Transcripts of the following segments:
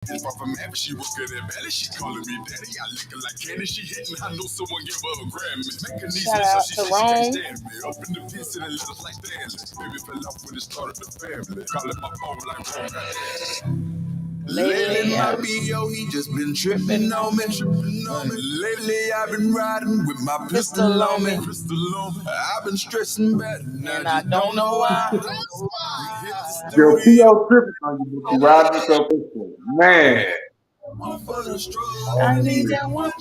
If I'm mad, she was good at belly. She calling me daddy. I lick her like candy. She hitting. I know someone give her a Grammy. Make her knees Shout so out she to said she can't Rome. stand me. Up in the pits and the letters like Stanley. Baby fell off when it started the family. Calling my phone like Rome. Lately, my B.O. he just been tripping on me. Lately, I've been riding with my pistol on me. I've been stressing bad, and I don't know why. Your P.O. tripping on you, but you riding with your pistol. Man. I need that one.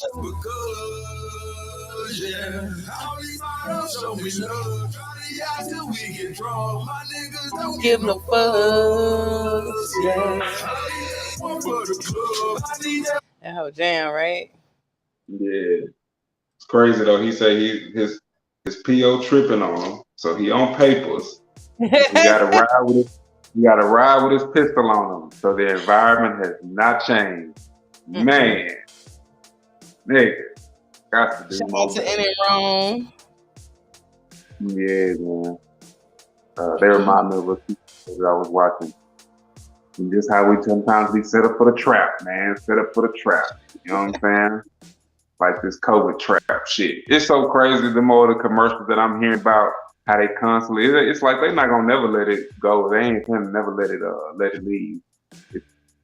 Give no fucks, yeah. That whole jam, right? Yeah. It's crazy though. He say his P.O. tripping on him. So he on papers. He gotta ride with it. You got to ride with his pistol on him. So the environment has not changed. Man. Nigga. Got to do Shout more. out to N and Rome. Yeah, man. They remind me of a people that I was watching. And just how we sometimes be set up for the trap, man. Set up for the trap. You know what I'm saying? Like this COVID trap shit. It's so crazy the more the commercials that I'm hearing about. How they constantly, it's like they're not gonna never let it go. They ain't gonna never let it leave.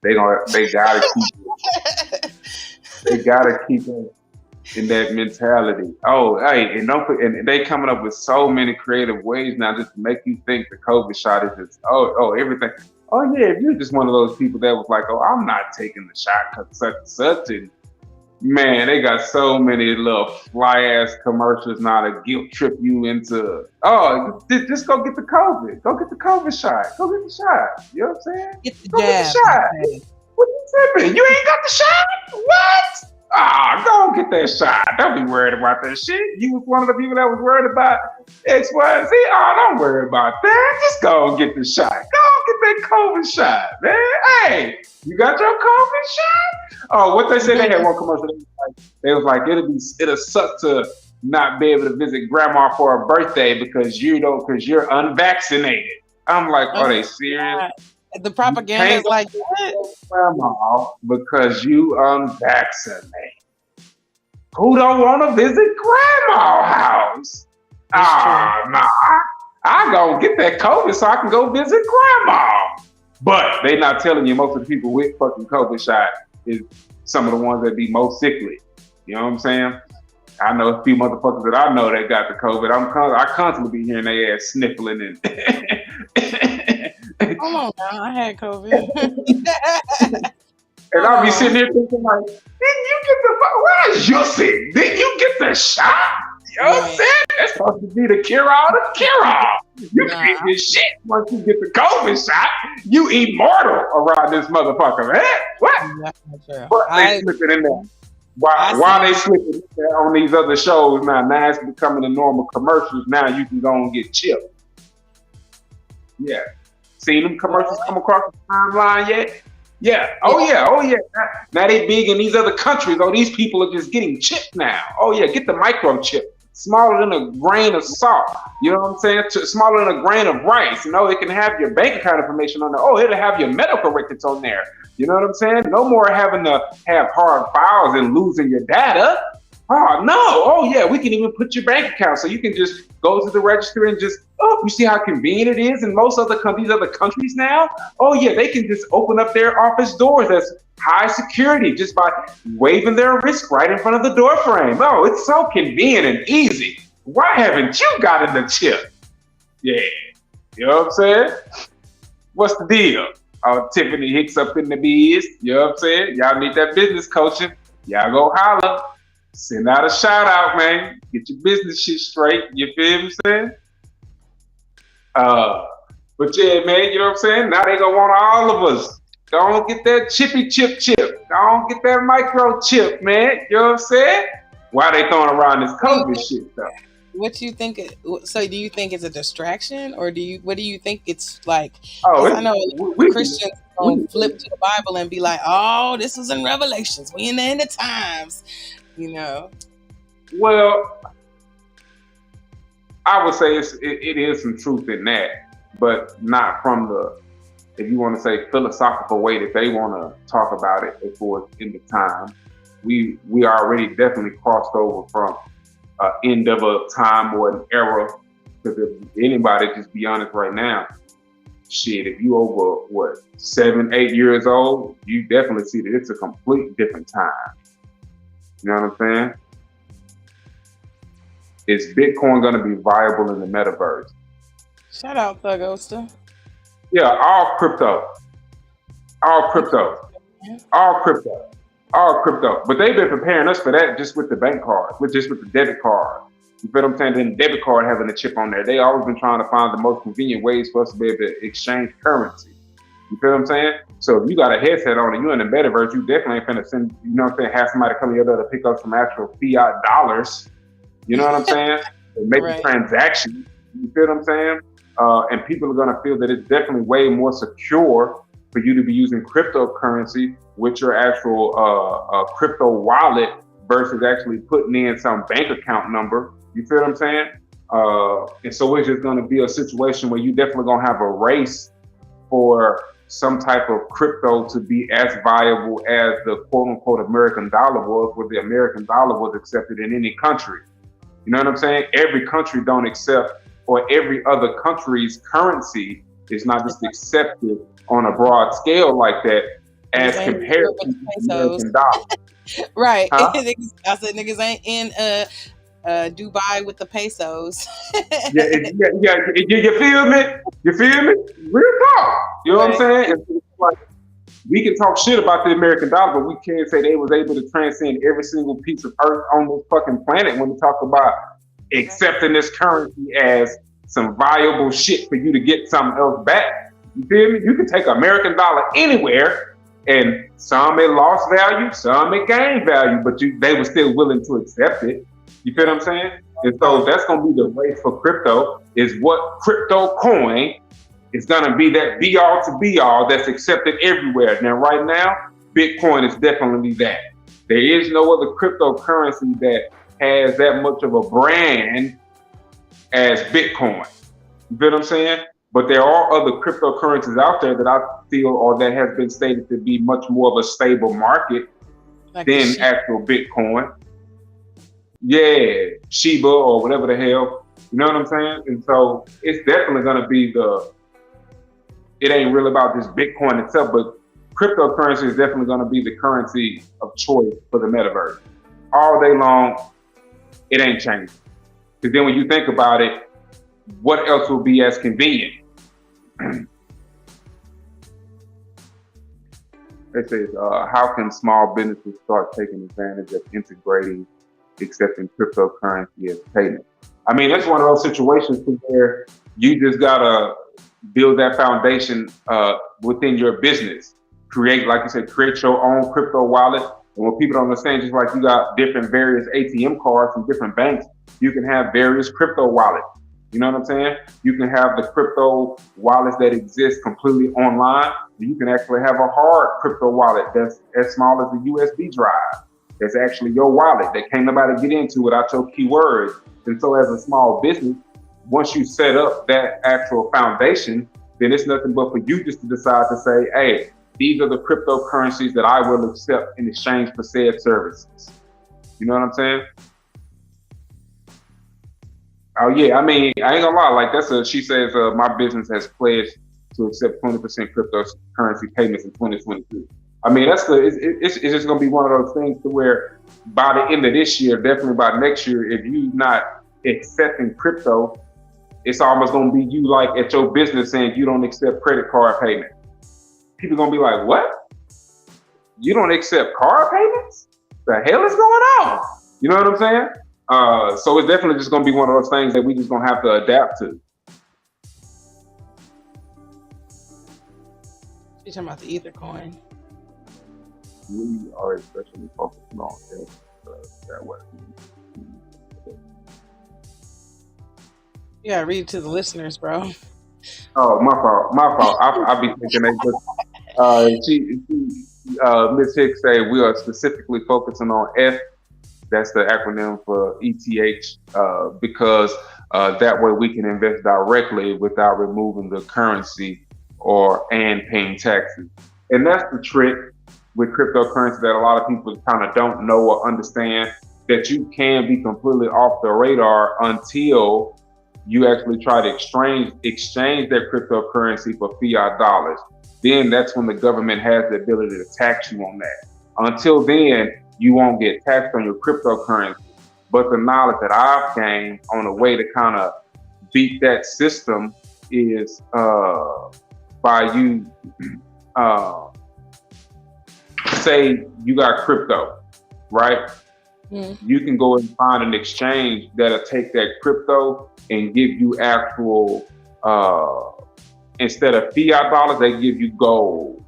They gotta keep it. They gotta keep it in that mentality. Oh, hey, and they coming up with so many creative ways now just to make you think the COVID shot is just everything. Oh yeah, if you're just one of those people that was like, oh, I'm not taking the shot because such and such, and man, they got so many little fly-ass commercials now to guilt trip you into, just go get the COVID. Go get the COVID shot. Go get the shot. You know what I'm saying? Get the go jab. Get the shot. What you tripping? You ain't got the shot? What? Go get that shot. Don't be worried about that shit. You was one of the people that was worried about X, Y, and Z. Don't worry about that. Just go and get the shot. Go get that COVID shot, man. Hey, you got your COVID shot? Oh, what they said, they had one commercial. They was like, it'll suck to not be able to visit grandma for a birthday because you're unvaccinated. I'm like, are they serious? The propaganda is like that. Grandma because you unvaccinated. Who don't want to visit grandma's house? Nah. I go get that COVID so I can go visit grandma. But they not telling you most of the people with fucking COVID shot is some of the ones that be most sickly. You know what I'm saying? I know a few motherfuckers that I know that got the COVID. I constantly be hearing their ass sniffling and. Come on now, I had COVID. And I'll be sitting here thinking like, didn't you get why is you sick? Didn't you get the shot? You know what I'm saying? That's supposed to be the cure-all to cure-all. You can't get shit once you get the COVID shot. You immortal around this motherfucker, man. What? But they slipping in there. Why they slipping in there on these other shows now? Now it's becoming the normal commercials. Now you can go and get chipped. Yeah. Seen them commercials come across the timeline yet? Yeah. Oh yeah. Now they big in these other countries. Oh, these people are just getting chipped now. Oh yeah, get the microchip. Smaller than a grain of salt. You know what I'm saying? Smaller than a grain of rice. You know, it can have your bank account information on there. Oh, it'll have your medical records on there. You know what I'm saying? No more having to have hard files and losing your data. Oh, no. Oh, yeah, we can even put your bank account. So you can just go to the register and just, you see how convenient it is in most other countries now? Oh, yeah, they can just open up their office doors as high security just by waving their wrist right in front of the door frame. Oh, it's so convenient and easy. Why haven't you gotten the chip? Yeah. You know what I'm saying? What's the deal? Oh, Tiffany Hicks up in the biz. You know what I'm saying? Y'all need that business coaching. Y'all go holler. Send out a shout out, man. Get your business shit straight. You feel me saying? But yeah, man, you know what I'm saying? Now they gonna want all of us. Go on get that chippy chip. Go on get that microchip, man. You know what I'm saying? Why they throwing around this COVID shit though? What do you think? So, do you think it's a distraction, or what do you think it's like? I know Christians don't flip to the Bible and be like, "Oh, this was in Revelations. We in the end of times," you know. Well, I would say it is some truth in that, but not from the if you want to say, philosophical way that they want to talk about it for in the time, we already definitely crossed over from end of a time or an era. Because if anybody, just be honest right now, shit, if you over 7, 8 years old, you definitely see that it's a complete different time. You know what I'm saying? Is Bitcoin going to be viable in the metaverse? Shout out, Thug Oster. Yeah, all crypto. But they've been preparing us for that just with the bank card, with the debit card. You feel what I'm saying? Then debit card having a chip on there. They always been trying to find the most convenient ways for us to be able to exchange currency. You feel what I'm saying? So if you got a headset on and you in the metaverse, you definitely ain't finna send, you know what I'm saying, have somebody come here to pick up some actual fiat dollars. You know what I'm saying? And make a transaction. You feel what I'm saying? And people are gonna feel that it's definitely way more secure for you to be using cryptocurrency with your actual crypto wallet versus actually putting in some bank account number. You feel what I'm saying? And so it's just going to be a situation where you definitely going to have a race for some type of crypto to be as viable as the quote unquote American dollar was, where the American dollar was accepted in any country. You know what I'm saying? Every country don't accept, or every other country's currency is not just accepted on a broad scale like that as compared to the American dollar. Right. Huh? I said niggas ain't in Dubai with the pesos. Yeah. You feel me? Real talk. You know what I'm saying? And like, we can talk shit about the American dollar, but we can't say they was able to transcend every single piece of earth on this fucking planet when we talk about accepting this currency as some viable shit for you to get something else back. You feel me? You can take American dollar anywhere, and some it lost value, some it gained value, but they were still willing to accept it. You feel what I'm saying? And so that's going to be the race for crypto, is what crypto coin is going to be that be all to be all that's accepted everywhere. Now, right now, Bitcoin is definitely that. There is no other cryptocurrency that has that much of a brand as Bitcoin. You feel what I'm saying? But there are other cryptocurrencies out there that I feel, or that has been stated to be much more of a stable market than actual Bitcoin. Yeah, Shiba or whatever the hell. You know what I'm saying? And so it's definitely going to be it ain't really about just Bitcoin itself, but cryptocurrency is definitely going to be the currency of choice for the metaverse. All day long, it ain't changing. Because then when you think about it, what else will be as convenient? It says, how can small businesses start taking advantage of integrating, accepting cryptocurrency as payment? I mean, that's one of those situations where you just gotta build that foundation within your business. Create, like you said, create your own crypto wallet. And when people don't understand, just like you got different various ATM cards from different banks, you can have various crypto wallets. You know what I'm saying? You can have the crypto wallets that exist completely online. You can actually have a hard crypto wallet that's as small as a USB drive. That's actually your wallet that can't nobody get into without your keywords. And so as a small business, once you set up that actual foundation, then it's nothing but for you just to decide to say, hey, these are the cryptocurrencies that I will accept in exchange for said services. You know what I'm saying? Oh yeah, I mean, I ain't gonna lie. Like she says, my business has pledged to accept 20% cryptocurrency payments in 2022. I mean, it's just gonna be one of those things to where by the end of this year, definitely by next year, if you not accepting crypto, it's almost gonna be you like at your business saying you don't accept credit card payment. People gonna be like, what? You don't accept card payments? The hell is going on? You know what I'm saying? So it's definitely just going to be one of those things that we just going to have to adapt to. You're talking about the Ether coin. We are especially focusing on that way. You gotta read it to the listeners, bro. Oh, my fault. I'll be thinking that Ms. Hicks say we are specifically focusing on F. That's the acronym for ETH, because that way we can invest directly without removing the currency and paying taxes. And that's the trick with cryptocurrency that a lot of people kind of don't know or understand, that you can be completely off the radar until you actually try to exchange that cryptocurrency for fiat dollars. Then that's when the government has the ability to tax you on that. Until then, you won't get taxed on your cryptocurrency. But the knowledge that I've gained on a way to kind of beat that system is by you, say you got crypto, right? You can go and find an exchange that'll take that crypto and give you actual, instead of fiat dollars, they give you gold,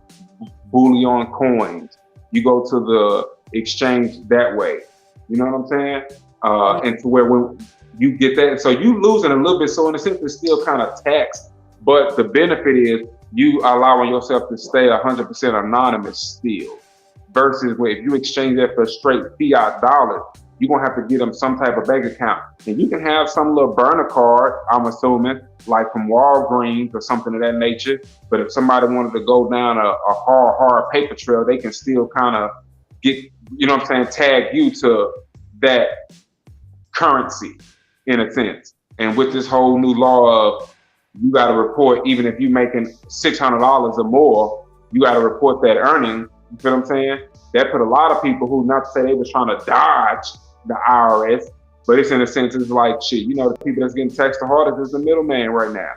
bullion coins. You go to the exchange that way. You know what I'm saying? And to where when you get that, so you losing a little bit. So in a sense, it's still kind of taxed, but the benefit is you allowing yourself to stay 100% anonymous still. Versus where if you exchange that for straight fiat dollars, you're gonna have to get them some type of bank account. And you can have some little burner card, I'm assuming, like from Walgreens or something of that nature. But if somebody wanted to go down a hard paper trail, they can still kind of get, you know what I'm saying, tag you to that currency in a sense. And with this whole new law of you got to report, even if you're making $600 or more, you got to report that earning. You feel what I'm saying? That put a lot of people who, not to say they was trying to dodge the IRS, but it's in a sense, it's like, shit, you know, the people that's getting taxed the hardest is the middleman right now.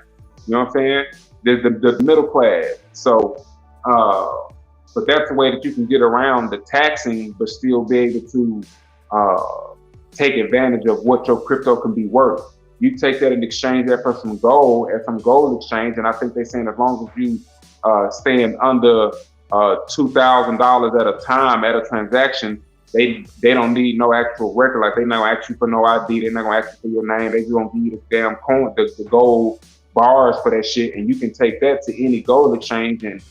You know what I'm saying? The middle class. So, but that's the way that you can get around the taxing, but still be able to take advantage of what your crypto can be worth. You take that and exchange that for some gold at some gold exchange, and I think they're saying as long as you staying under $2,000 at a time at a transaction, they don't need no actual record. Like they not ask you for no ID. They're not gonna ask you for your name. They just gonna give you the damn coin, the gold bars for that shit, and you can take that to any gold exchange, and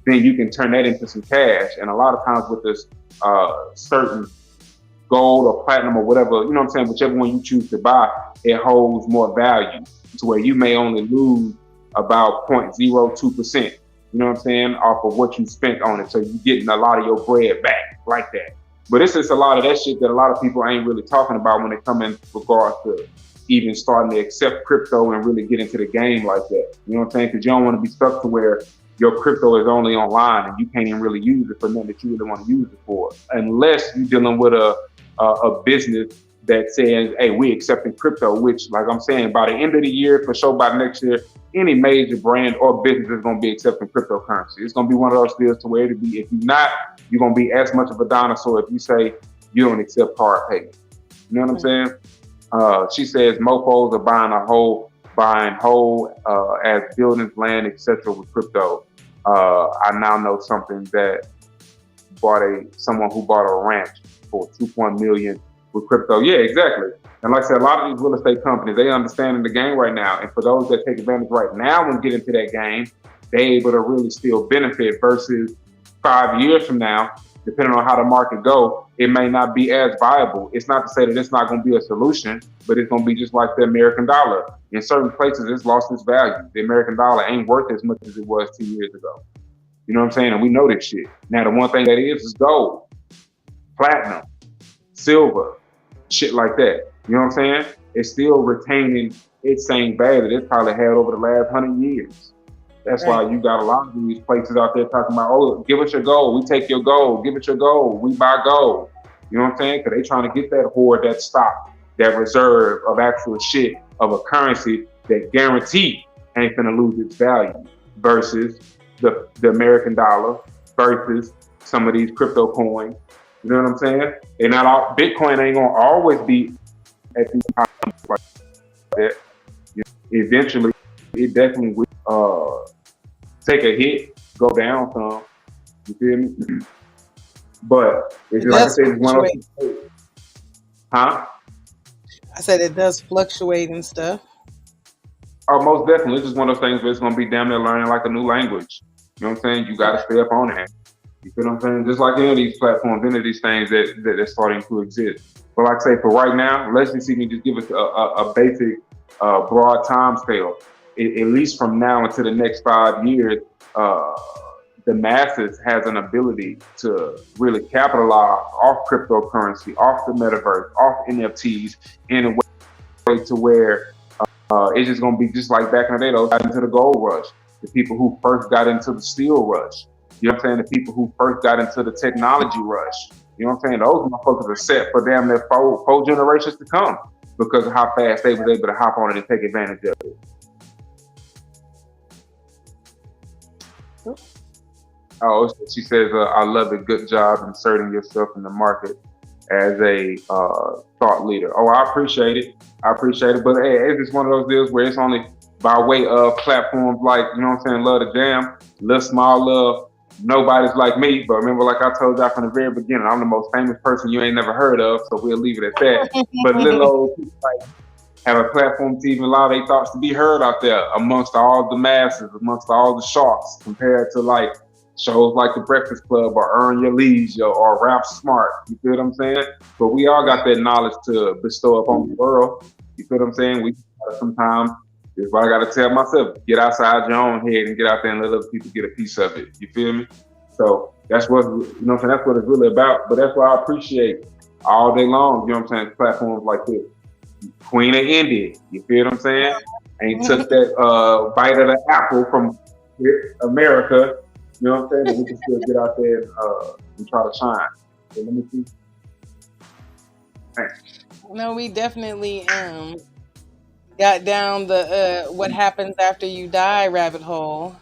then you can turn that into some cash. And a lot of times with this certain gold or platinum or whatever, you know what I'm saying, whichever one you choose to buy, it holds more value to where you may only lose about 0.02%. You know what I'm saying, off of what you spent on it. So you're getting a lot of your bread back like that. But it's just a lot of that shit that a lot of people ain't really talking about when they come in regards to even starting to accept crypto and really get into the game like that. You know what I'm saying? Because you don't want to be stuck to where your crypto is only online and you can't even really use it for nothing that you really want to use it for. Unless you're dealing with a business that says, hey, we accepting crypto, which, like I'm saying, by the end of the year, for sure, by next year, any major brand or business is going to be accepting cryptocurrency. It's going to be one of those deals to where it'll be, if you're not, you're going to be as much of a dinosaur if you say you don't accept card payment. You know what I'm saying? She says mofos are buying whole as buildings, land, etc. with crypto. I now know something that someone who bought a ranch for $2 million with crypto. Yeah, exactly. And like I said, a lot of these real estate companies, they understand the game right now. And for those that take advantage right now and get into that game, they're able to really still benefit versus 5 years from now, depending on how the market go, it may not be as viable. It's not to say that it's not going to be a solution, but it's going to be just like the American dollar. In certain places, it's lost its value. The American dollar ain't worth as much as it was 2 years ago. You know what I'm saying? And we know this shit. Now, the one thing that is gold, platinum, silver, shit like that. You know what I'm saying? It's still retaining its same value that it's probably had over the last 100 years. That's right. Why you got a lot of these places out there talking about, oh, give us your gold. We take your gold. Give us your gold. We buy gold. You know what I'm saying? Because they trying to get that hoard, that stock, that reserve of actual shit of a currency that guaranteed ain't gonna lose its value versus the American dollar versus some of these crypto coins. You know what I'm saying? And not all Bitcoin ain't gonna always be at these times like that. You know, eventually, it definitely will take a hit, go down some. You feel me? But it's like I said, it's one of those. Huh? I said it does fluctuate and stuff. Oh, most definitely. It's just one of those things where it's gonna be damn near learning like a new language. You know what I'm saying? You gotta stay up on that. You feel what I'm saying? Just like any of these platforms, any of these things that are starting to exist. But like I say, for right now, let's just see me just give us a basic broad time scale. at least from now into the next 5 years, the masses has an ability to really capitalize off cryptocurrency, off the metaverse, off NFTs in a way to where it's just going to be just like back in the day, those got into the gold rush, the people who first got into the steel rush, you know what I'm saying? The people who first got into the technology rush, you know what I'm saying? Those motherfuckers are set for damn near four generations to come because of how fast they was able to hop on it and take advantage of it. Oh, she says, I love it. Good job inserting yourself in the market as a thought leader. Oh, I appreciate it. But hey, it's just one of those deals where it's only by way of platforms like, you know what I'm saying, Love the Jam, Little Small Love, nobody's like me. But remember, like I told y'all from the very beginning, I'm the most famous person you ain't never heard of, so we'll leave it at that. But little old people like have a platform to even allow their thoughts to be heard out there amongst all the masses, amongst all the sharks, compared to like shows like The Breakfast Club or Earn Your Leisure or Rap Smart. You feel what I'm saying? But we all got that knowledge to bestow upon the world. You feel what I'm saying? We sometimes, it's what I got to tell myself, get outside your own head and get out there and let other people get a piece of it. You feel me? So that's what, you know what I'm saying? That's what it's really about. But that's why I appreciate all day long, you know what I'm saying, platforms like this. Queen of India, you feel what I'm saying? Ain't took that bite of the apple from America. You know what I'm saying? And we can still get out there and try to shine. So let me see. Thanks. No, we definitely got down the what happens after you die rabbit hole.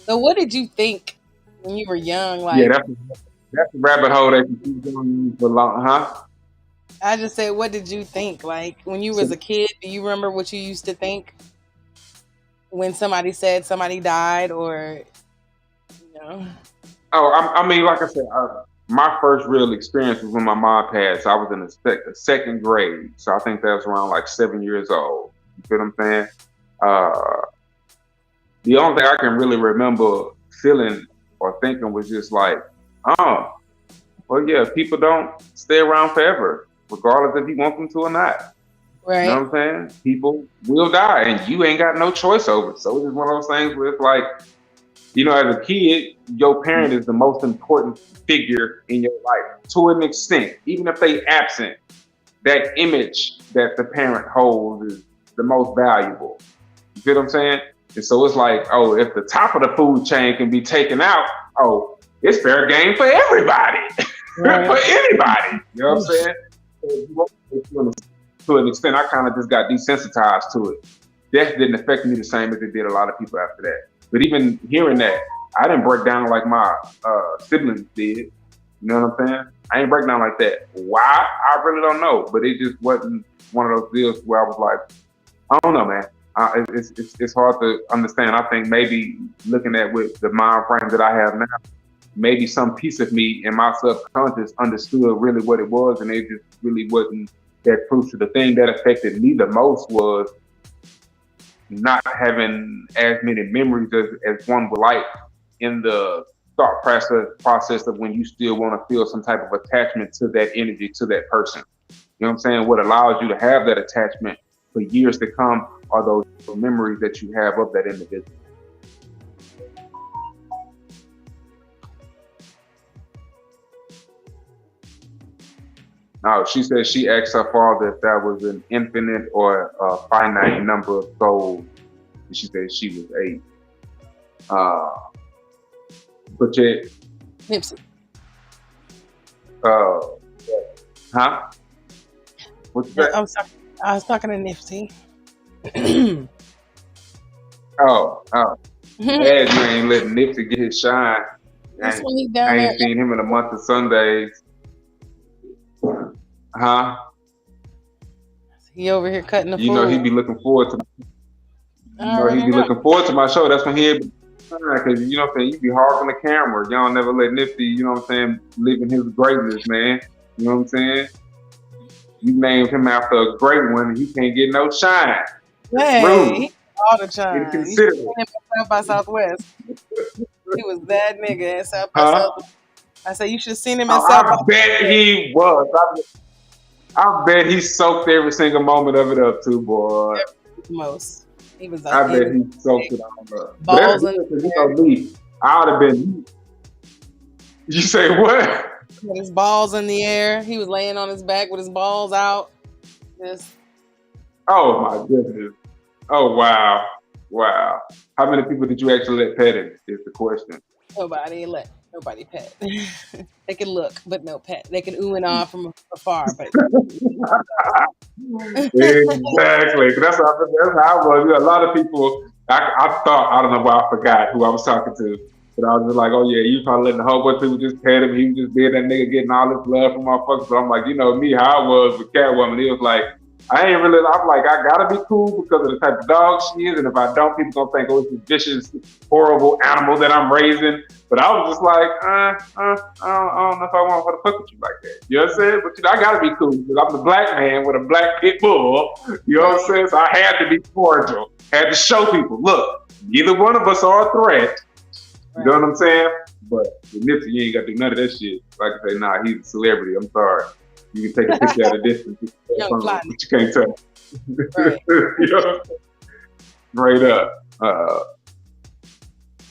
So what did you think when you were young? Like, yeah, that's a rabbit hole that you keep going for long, huh? I just said, what did you think? Like when you was a kid, do you remember what you used to think when somebody said somebody died or, you know? Oh, I mean, like I said, my first real experience was when my mom passed. I was in the second grade. So I think that was around like 7 years old. You feel what I'm saying? The only thing I can really remember feeling or thinking was just like, oh, well, yeah, people don't stay around forever, regardless if you want them to or not. Right. You know what I'm saying? People will die and you ain't got no choice over it. So it's just one of those things where it's like, you know, as a kid, your parent is the most important figure in your life to an extent. Even if they absent, that image that the parent holds is the most valuable. You feel what I'm saying? And so it's like, oh, if the top of the food chain can be taken out, oh, it's fair game for everybody, right. For anybody. You know what I'm saying? To an extent, I kind of just got desensitized to it. Death didn't affect me the same as it did a lot of people after that. But even hearing that, I didn't break down like my siblings did. You know what I'm saying? I ain't break down like that. Why? I really don't know. But it just wasn't one of those deals where I was like, I don't know, man. It's hard to understand. I think maybe looking at with the mind frame that I have now, maybe some piece of me in my subconscious understood really what it was, and it just really wasn't that crucial. The thing that affected me the most was not having as many memories as one would like in the thought process of when you still want to feel some type of attachment to that energy, to that person. You know what I'm saying? What allows you to have that attachment for years to come are those memories that you have of that individual. Now, she said she asked her father if that was an infinite or a finite number of souls. And she said she was 8. But yet, Nipsey. Huh? What's that? I'm sorry. I was talking to Nipsey. Oh. Glad you ain't letting Nipsey get his shine. I ain't seen him in a month of Sundays. Huh? He over here cutting the food. You know, he be looking forward to looking forward to my show. That's when he'll be, because you know what I'm saying, you be hard on the camera. Y'all never let Nipsey, you know what I'm saying, live in his greatness, man. You know what I'm saying? You named him after a great one and he can't get no shine. Hey, all the shine. Inconsiderate. You seen him at South by Southwest. He was that nigga at South by Southwest. I said you should have seen him at South by Southwest. I bet he was. I bet he soaked every single moment of it up too, boy. Most. He was I bet he soaked it on up. But that's good because you know me, I would have been. You say what? With his balls in the air. He was laying on his back with his balls out. Just. Oh my goodness. Oh wow. Wow. How many people did you actually let pet him is the question. Nobody pet. They can look, but no pet. They can ooh and ah from afar, but exactly. That's how I was. You know, a lot of people I thought, I don't know why I forgot who I was talking to. But I was just like, oh yeah, you probably letting a whole bunch of people just pet him. He was just being that nigga getting all this love from motherfuckers. So I'm like, you know me, how I was with Catwoman. He was like, I'm like, I gotta be cool because of the type of dog she is. And if I don't, people gonna think, oh, it's a vicious, horrible animal that I'm raising. But I was just like, I don't know if I want her to fuck with you like that. You know what I'm saying? But you know, I gotta be cool because I'm the black man with a black pit bull. You know what I'm saying? So I had to be cordial. Had to show people, look, neither one of us are a threat. You know what I'm saying? But with Nipsey, you ain't got to do none of that shit. Like I say, nah, he's a celebrity. I'm sorry. You can take a picture at a distance, but you can't tell. Right. You know? Straight up.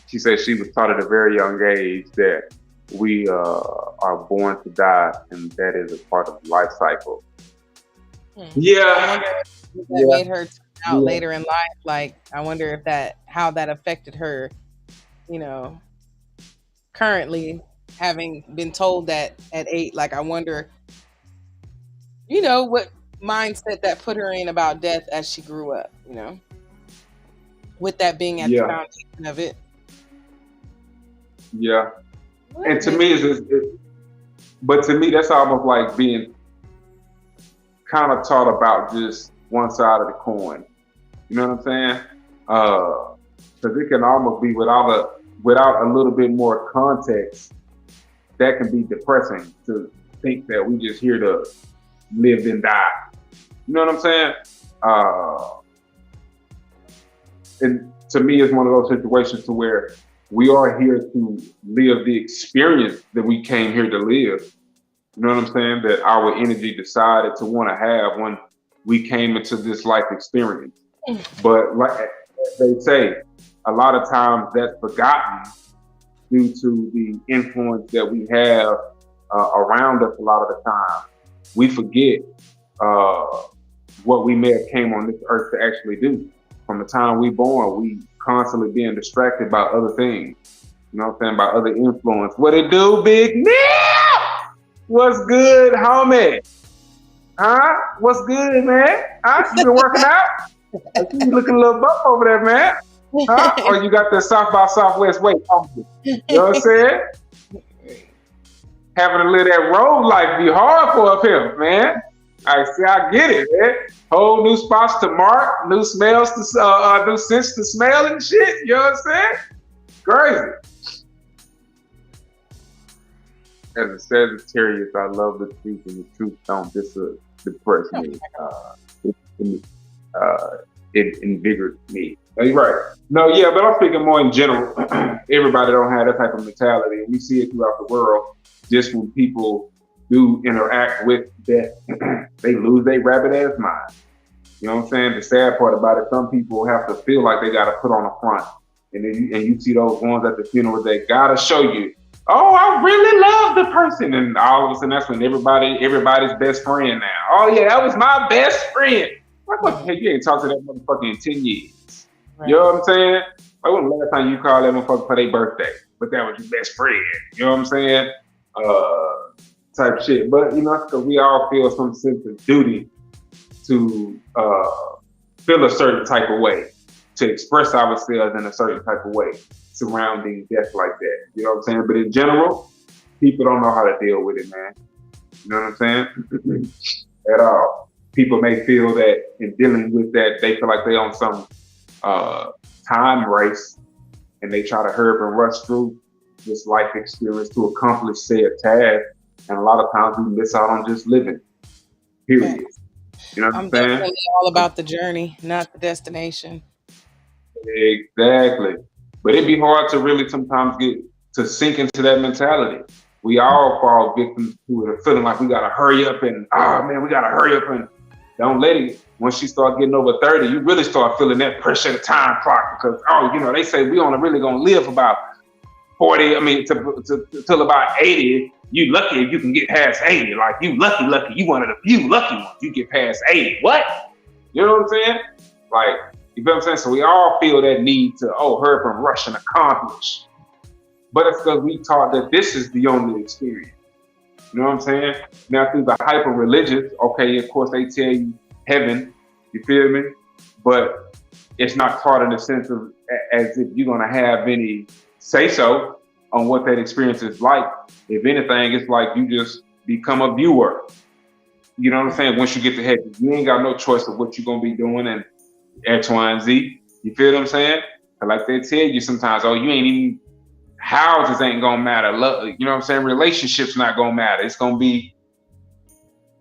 She said she was taught at a very young age that we are born to die, and that is a part of the life cycle. Yeah. That made her turn out later in life. Like, I wonder if how that affected her. You know, currently having been told that at 8, like I wonder, you know, what mindset that put her in about death as she grew up, you know, with that being at the foundation of it. Yeah. And to me, but to me, that's almost like being kind of taught about just one side of the coin. You know what I'm saying? Because it can almost be without a little bit more context, that can be depressing to think that we just here to live and die. You know what I'm saying? And to me, it's one of those situations to where we are here to live the experience that we came here to live. You know what I'm saying? That our energy decided to want to have when we came into this life experience. But like they say, a lot of times that's forgotten due to the influence that we have around us. A lot of the time, we forget what we may have came on this earth to actually do. From the time we born, we constantly being distracted by other things. You know what I'm saying? By other influence. What it do, Big Neil? What's good, homie? Huh? What's good, man? Huh? You been working out? I see you looking a little buff over there, man. Huh? Or you got the South by Southwest weight on you. You know what I'm saying? Having to live that road life be hard for him, man. I see, I get it, man. Whole new spots to mark, new smells to new scents to smell and shit. You know what I'm saying? Crazy. As a Sagittarius, I love the truth, and the truth don't depress me. It invigorates me. No, you're right. No, yeah, but I'm speaking more in general. Everybody don't have that type of mentality. We see it throughout the world. Just when people do interact with death, they lose their rabbit ass mind. You know what I'm saying? The sad part about it, some people have to feel like they got to put on a front. And then you see those ones at the funeral, they got to show you, oh, I really love the person. And all of a sudden, that's when everybody's best friend now. Oh, yeah, that was my best friend. Like, what the heck? You ain't talked to that motherfucker in 10 years. Right. You know what I'm saying? Like, when the last time you called that motherfucker for their birthday? But that was your best friend. You know what I'm saying? Type shit. But, you know, because we all feel some sense of duty to feel a certain type of way, to express ourselves in a certain type of way surrounding death like that. You know what I'm saying? But in general, people don't know how to deal with it, man. You know what I'm saying? At all. People may feel that in dealing with that, they feel like they're on some time race, and they try to hurry and rush through this life experience to accomplish said task. And a lot of times we miss out on just living. Period. You know what I'm saying? Definitely all about the journey, not the destination. Exactly. But it'd be hard to really sometimes get to sink into that mentality. We all fall victims to it, feeling like we gotta hurry up and we gotta hurry up and Don't let it. Once you start getting over 30, you really start feeling that pressure of the time clock because, they say we only really gonna live about 40. I mean, till about 80. You lucky if you can get past 80. Like you lucky. You one of the few lucky ones. You get past 80. What? You know what I'm saying? Like, you feel what I'm saying? So we all feel that need to, hurry from rush and accomplish. But it's because we taught that this is the only experience. You know what I'm saying? Now through the hyper religious, okay, of course they tell you heaven, you feel me? But it's not taught in the sense of as if you're gonna have any say so on what that experience is like. If anything, it's like you just become a viewer. You know what I'm saying? Once you get to heaven, you ain't got no choice of what you're gonna be doing and X, Y, and Z. You feel what I'm saying? Like they tell you sometimes, you ain't even houses ain't gonna matter. Love, you know what I'm saying? Relationships not gonna matter. It's gonna be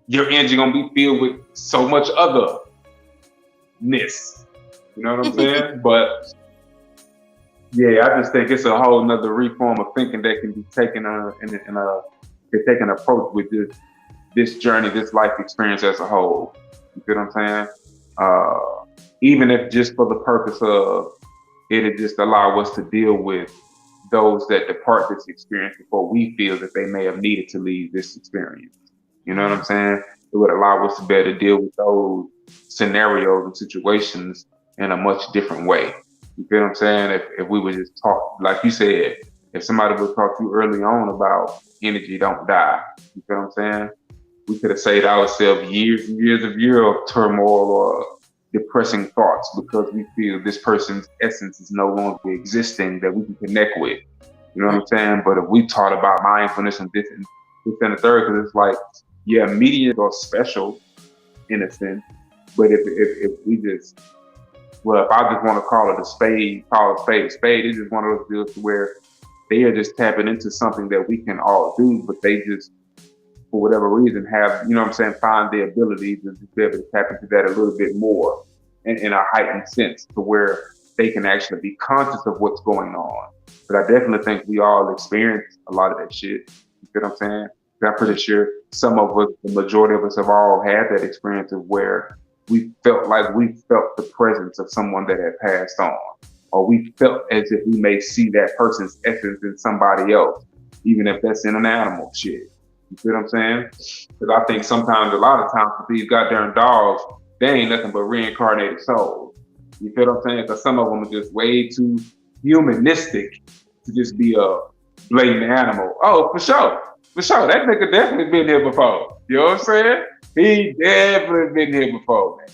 your energy gonna be filled with so much otherness. You know what I'm saying? But yeah, I just think it's a whole nother reform of thinking that can be taken take an approach with this journey, this life experience as a whole. You feel what I'm saying? Even if just for the purpose of it'll just allow us to deal with those that depart this experience before we feel that they may have needed to leave this experience. You know what I'm saying? It would allow us to be able to deal with those scenarios and situations in a much different way. You feel what I'm saying? If we would just talk, like you said, if somebody would talk to you early on about energy don't die, you feel what I'm saying? We could have saved ourselves years and years of turmoil or depressing thoughts because we feel this person's essence is no longer existing that we can connect with. You know what I'm saying? But if we taught about mindfulness and this and the third, because it's like, yeah, media are special in a sense, but if we just, if I just want to call it a spade, it's just one of those deals where they are just tapping into something that we can all do, but they just, for whatever reason, have, you know what I'm saying, find the ability to be able to tap into that a little bit more in a heightened sense to where they can actually be conscious of what's going on. But I definitely think we all experience a lot of that shit. You get what I'm saying? I'm pretty sure some of us, the majority of us have all had that experience of where we felt the presence of someone that had passed on, or we felt as if we may see that person's essence in somebody else, even if that's in an animal shit. You see what I'm saying? Because I think sometimes, a lot of times, with these goddamn dogs, they ain't nothing but reincarnated souls. You feel what I'm saying? Because some of them are just way too humanistic to just be a blatant animal. Oh, for sure. That nigga definitely been here before. You know what I'm saying? He definitely been here before, man.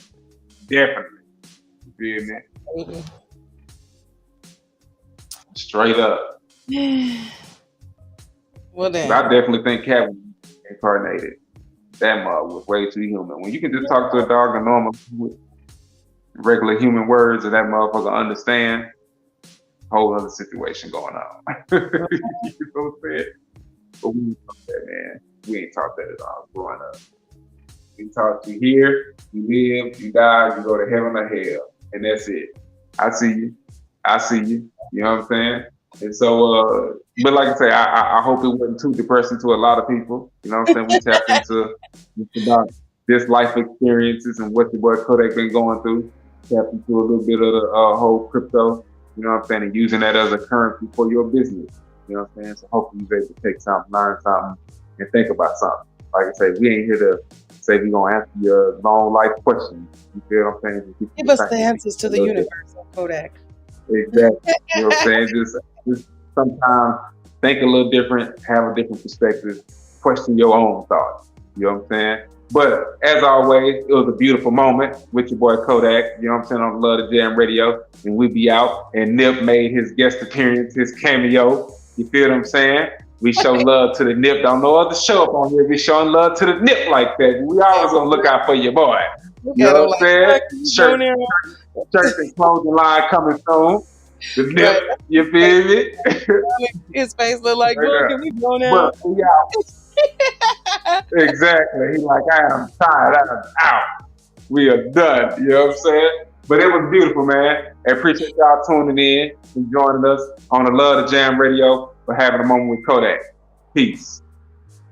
Definitely. You feel me? Mm-hmm. Straight up. Well then. I definitely think Cat was incarnated. That mug was way too human. When you can just talk to a dog in normal, regular human words and that motherfucker understand, whole other situation going on. You know what I'm saying? But we ain't taught that, man. We ain't taught that at all growing up. We taught you here, you live, you die, you go to heaven or hell. And that's it. I see you. You know what I'm saying? And so, but like I say, I hope it wasn't too depressing to a lot of people. You know what I'm saying? We tapped into about this life experiences and what the boy Kodak been going through. Tapped into a little bit of the whole crypto, you know what I'm saying, and using that as a currency for your business. You know what I'm saying? So hopefully you're able to take something, learn something, and think about something. Like I say, we ain't here to say we're going to answer your long life questions. You feel what I'm saying? Give us the answers to the universe of Kodak. Exactly. You know what I'm saying? Just sometimes think a little different, have a different perspective, question your own thoughts. You know what I'm saying? But as always, it was a beautiful moment with your boy Kodak, you know what I'm saying, on Love the Jam Radio. And we be out. And Nip made his guest appearance, his cameo. You feel what I'm saying? We show love to the Nip. Don't know other show up on here. We showing love to the Nip like that. We always gonna look out for your boy. You know what I'm saying? Shirt and clothing line coming soon. The Nip, right. You feel me? His face look like, bro, can we go now? But we out. Exactly. He like, I am tired. I am out. We are done. You know what I'm saying? But it was beautiful, man. I appreciate y'all tuning in and joining us on the Love the Jam Radio for having a moment with Kodak. Peace.